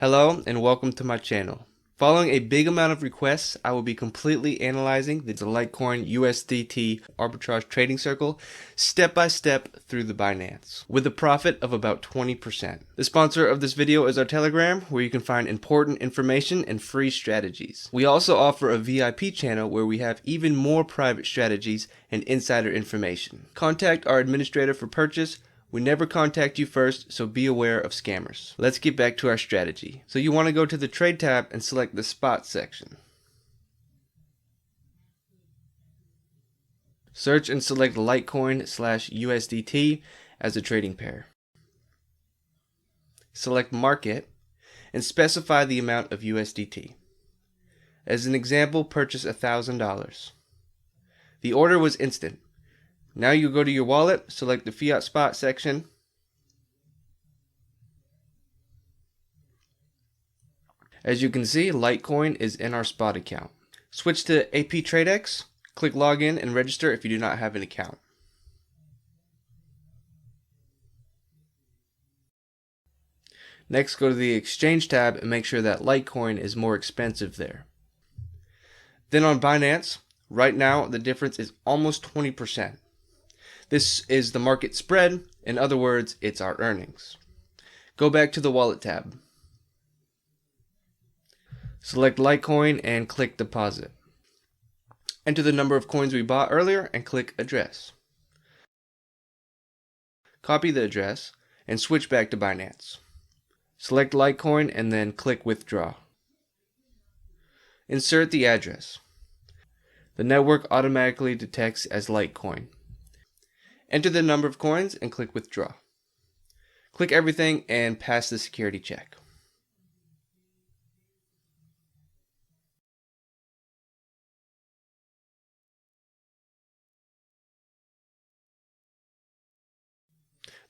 Hello and welcome to my channel. Following a big amount of requests, I will be completely analyzing the Litecoin USDT arbitrage trading circle step by step through the Binance, with a profit of about 20%. The sponsor of this video is our Telegram, where you can find important information and free strategies. We also offer a VIP channel where we have even more private strategies and insider information. Contact our administrator for purchase. We never contact you first, so be aware of scammers. Let's get back to our strategy. So you want to go to the Trade tab and select the Spot section. Search and select Litecoin/USDT as a trading pair. Select Market and specify the amount of USDT. As an example, purchase $1,000. The order was instant. Now you go to your wallet, select the Fiat Spot section, as you can see, Litecoin is in our spot account. Switch to Aptradex, click Login and register if you do not have an account. Next, go to the Exchange tab and make sure that Litecoin is more expensive there. Then on Binance, right now the difference is almost 20%. This is the market spread. In other words, it's our earnings. Go back to the Wallet tab. Select Litecoin and click Deposit. Enter the number of coins we bought earlier and click Address. Copy the address and switch back to Binance. Select Litecoin and then click Withdraw. Insert the address. The network automatically detects as Litecoin. Enter the number of coins and click Withdraw. Click everything and pass the security check.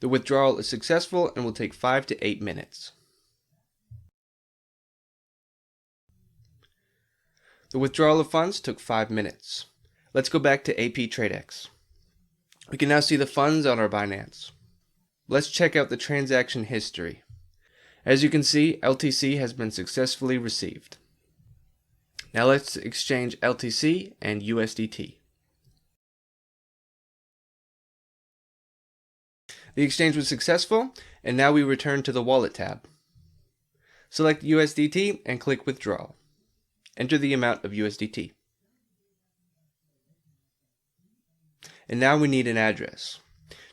The withdrawal is successful and will take 5 to 8 minutes. The withdrawal of funds took 5 minutes. Let's go back to Aptradex. We can now see the funds on our Binance. Let's check out the transaction history. As you can see, LTC has been successfully received. Now let's exchange LTC and USDT. The exchange was successful, and now we return to the Wallet tab. Select USDT and click Withdraw. Enter the amount of USDT. And now we need an address.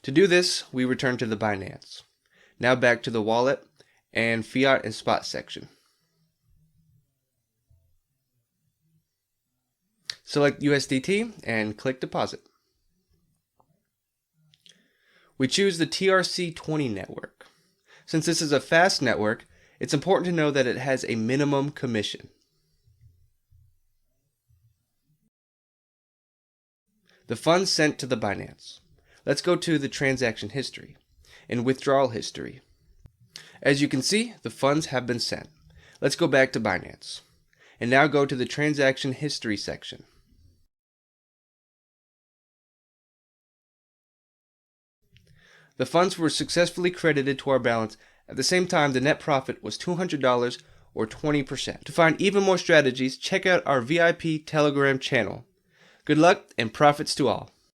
To do this, we return to the Binance. Now back to the wallet and Fiat and Spot section. Select USDT and click Deposit. We choose the TRC20 network. Since this is a fast network, it's important to know that it has a minimum commission. The funds sent to the Binance. Let's go to the transaction history and withdrawal history. As you can see, the funds have been sent. Let's go back to Binance and now go to the transaction history section. The funds were successfully credited to our balance. At the same time, the net profit was $200 or 20%. To find even more strategies, check out our VIP Telegram channel. Good luck and profits to all.